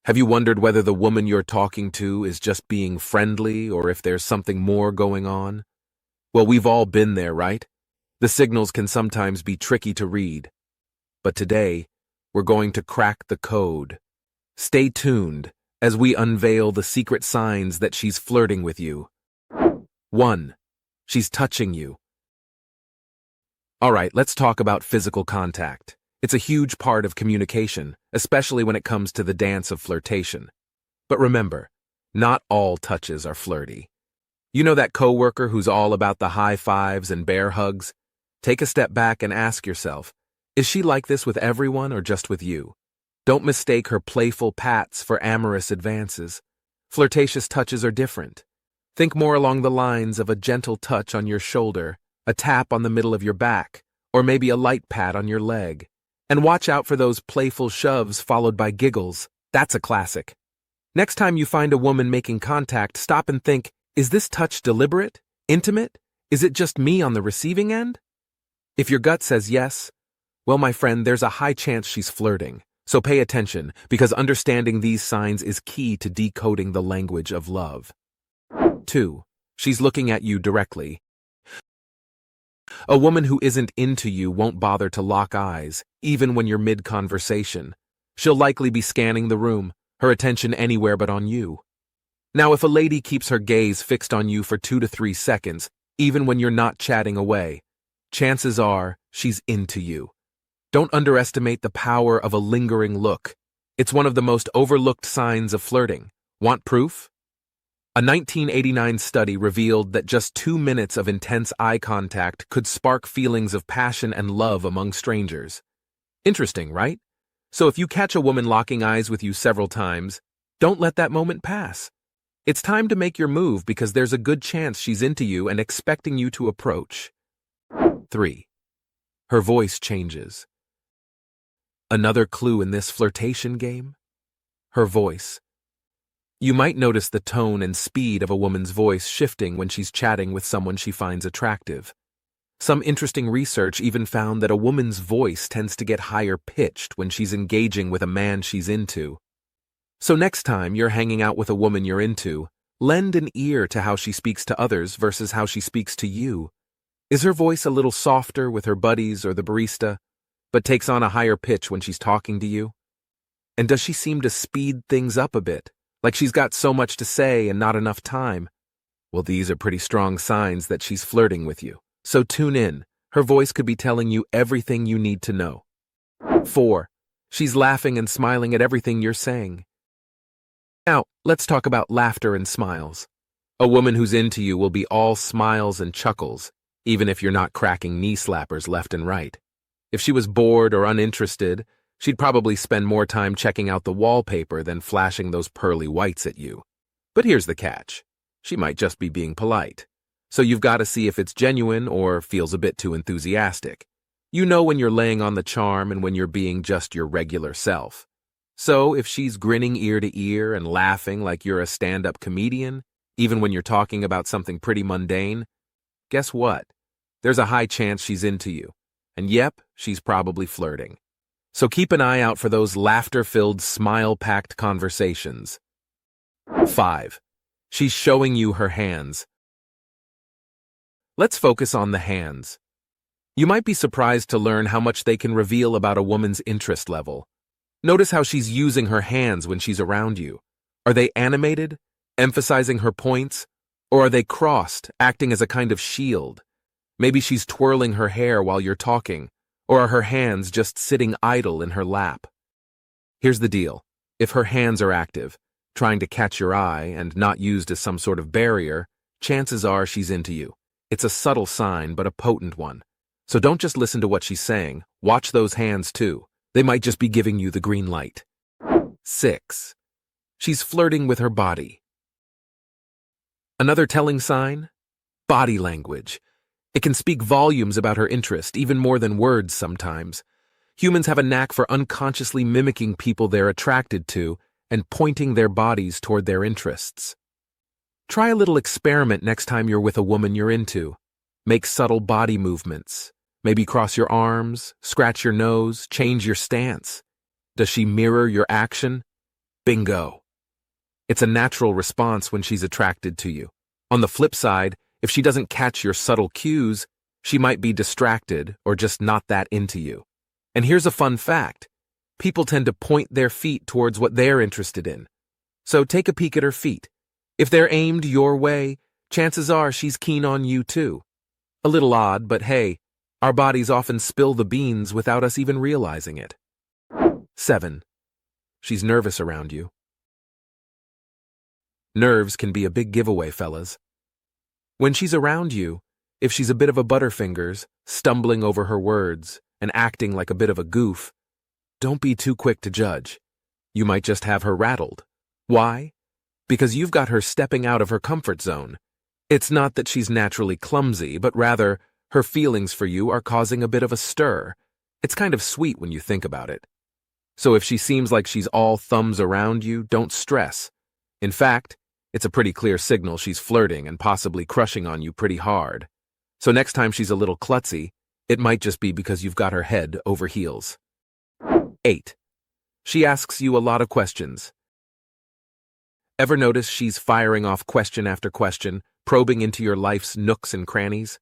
Have you wondered whether the woman you're talking to is just being friendly or if there's something more going on? Well, we've all been there, right? The signals can sometimes be tricky to read. But today, we're going to crack the code. Stay tuned as we unveil the secret signs that she's flirting with you. 1. She's touching you. All right, let's talk about physical contact. It's a huge part of communication, especially when it comes to the dance of flirtation. But remember, not all touches are flirty. You know that coworker who's all about the high fives and bear hugs? Take a step back and ask yourself, is she like this with everyone or just with you? Don't mistake her playful pats for amorous advances. Flirtatious touches are different. Think more along the lines of a gentle touch on your shoulder, a tap on the middle of your back, or maybe a light pat on your leg. And watch out for those playful shoves followed by giggles. That's a classic. Next time you find a woman making contact, stop and think, is this touch deliberate? Intimate? Is it just me on the receiving end? If your gut says yes, well, my friend, there's a high chance she's flirting. So pay attention, because understanding these signs is key to decoding the language of love. 2. She's looking at you directly. A woman who isn't into you won't bother to lock eyes, even when you're mid-conversation. She'll likely be scanning the room, her attention anywhere but on you. Now, if a lady keeps her gaze fixed on you for 2 to 3 seconds, even when you're not chatting away, chances are she's into you. Don't underestimate the power of a lingering look. It's one of the most overlooked signs of flirting. Want proof? A 1989 study revealed that just 2 minutes of intense eye contact could spark feelings of passion and love among strangers. Interesting, right? So if you catch a woman locking eyes with you several times, don't let that moment pass. It's time to make your move because there's a good chance she's into you and expecting you to approach. 3. Her voice changes. Another clue in this flirtation game? Her voice. You might notice the tone and speed of a woman's voice shifting when she's chatting with someone she finds attractive. Some interesting research even found that a woman's voice tends to get higher pitched when she's engaging with a man she's into. So next time you're hanging out with a woman you're into, lend an ear to how she speaks to others versus how she speaks to you. Is her voice a little softer with her buddies or the barista, but takes on a higher pitch when she's talking to you? And does she seem to speed things up a bit? Like she's got so much to say and not enough time? Well, these are pretty strong signs that she's flirting with you. So tune in. Her voice could be telling you everything you need to know. 4. She's laughing and smiling at everything you're saying. Now, let's talk about laughter and smiles. A woman who's into you will be all smiles and chuckles, even if you're not cracking knee slappers left and right. If she was bored or uninterested, she'd probably spend more time checking out the wallpaper than flashing those pearly whites at you. But here's the catch. She might just be being polite. So you've got to see if it's genuine or feels a bit too enthusiastic. You know when you're laying on the charm and when you're being just your regular self. So if she's grinning ear to ear and laughing like you're a stand-up comedian, even when you're talking about something pretty mundane, guess what? There's a high chance she's into you. And yep, she's probably flirting. So keep an eye out for those laughter-filled, smile-packed conversations. 5. She's showing you her hands. Let's focus on the hands. You might be surprised to learn how much they can reveal about a woman's interest level. Notice how she's using her hands when she's around you. Are they animated, emphasizing her points, or are they crossed, acting as a kind of shield? Maybe she's twirling her hair while you're talking, or are her hands just sitting idle in her lap? Here's the deal. If her hands are active, trying to catch your eye and not used as some sort of barrier, chances are she's into you. It's a subtle sign, but a potent one. So don't just listen to what she's saying. Watch those hands too. They might just be giving you the green light. 6. She's flirting with her body. Another telling sign? Body language. It can speak volumes about her interest, even more than words sometimes. Humans have a knack for unconsciously mimicking people they're attracted to and pointing their bodies toward their interests. Try a little experiment next time you're with a woman you're into. Make subtle body movements. Maybe cross your arms, scratch your nose, change your stance. Does she mirror your action? Bingo! It's a natural response when she's attracted to you. On the flip side, if she doesn't catch your subtle cues, she might be distracted or just not that into you. And here's a fun fact. People tend to point their feet towards what they're interested in. So take a peek at her feet. If they're aimed your way, chances are she's keen on you too. A little odd, but hey, our bodies often spill the beans without us even realizing it. 7. She's nervous around you. Nerves can be a big giveaway, fellas. When she's around you, if she's a bit of a butterfingers, stumbling over her words, and acting like a bit of a goof, don't be too quick to judge. You might just have her rattled. Why? Because you've got her stepping out of her comfort zone. It's not that she's naturally clumsy, but rather, her feelings for you are causing a bit of a stir. It's kind of sweet when you think about it. So if she seems like she's all thumbs around you, don't stress. In fact, it's a pretty clear signal she's flirting and possibly crushing on you pretty hard. So next time she's a little klutzy, it might just be because you've got her head over heels. 8. She asks you a lot of questions. Ever notice she's firing off question after question, probing into your life's nooks and crannies?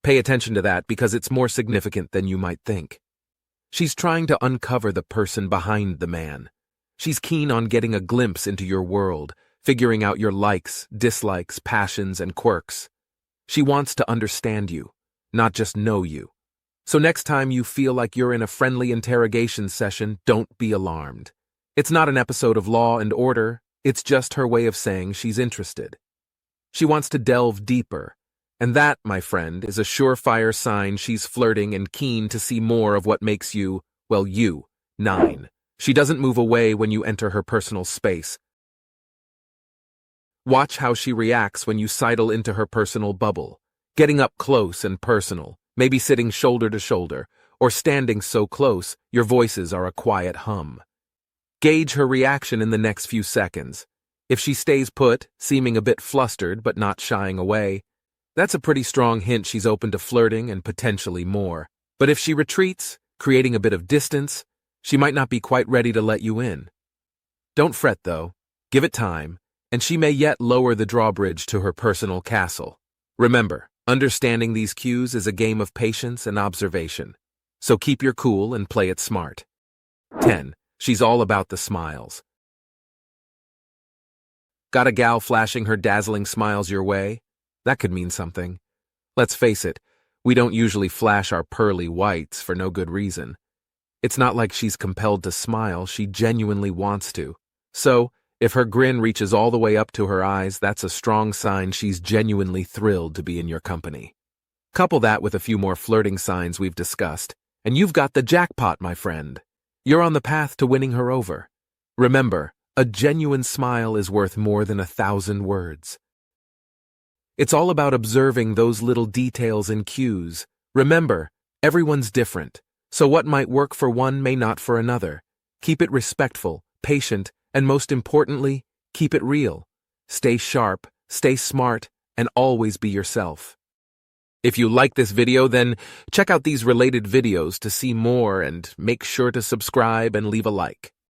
Pay attention to that because it's more significant than you might think. She's trying to uncover the person behind the man. She's keen on getting a glimpse into your world, figuring out your likes, dislikes, passions, and quirks. She wants to understand you, not just know you. So next time you feel like you're in a friendly interrogation session, don't be alarmed. It's not an episode of Law and Order, it's just her way of saying she's interested. She wants to delve deeper, and that, my friend, is a surefire sign she's flirting and keen to see more of what makes you, well, you. 9. She doesn't move away when you enter her personal space. Watch how she reacts when you sidle into her personal bubble, getting up close and personal, maybe sitting shoulder to shoulder, or standing so close your voices are a quiet hum. Gauge her reaction in the next few seconds. If she stays put, seeming a bit flustered but not shying away, that's a pretty strong hint she's open to flirting and potentially more. But if she retreats, creating a bit of distance, she might not be quite ready to let you in. Don't fret though, give it time, and she may yet lower the drawbridge to her personal castle. Remember, understanding these cues is a game of patience and observation, so keep your cool and play it smart. 10. She's all about the smiles. Got a gal flashing her dazzling smiles your way? That could mean something. Let's face it, we don't usually flash our pearly whites for no good reason. It's not like she's compelled to smile, she genuinely wants to. So, if her grin reaches all the way up to her eyes, that's a strong sign she's genuinely thrilled to be in your company. Couple that with a few more flirting signs we've discussed, and you've got the jackpot, my friend. You're on the path to winning her over. Remember, a genuine smile is worth more than 1,000 words. It's all about observing those little details and cues. Remember, everyone's different, so what might work for one may not for another. Keep it respectful, patient, and most importantly, keep it real. Stay sharp, stay smart, and always be yourself. If you like this video, then check out these related videos to see more and make sure to subscribe and leave a like.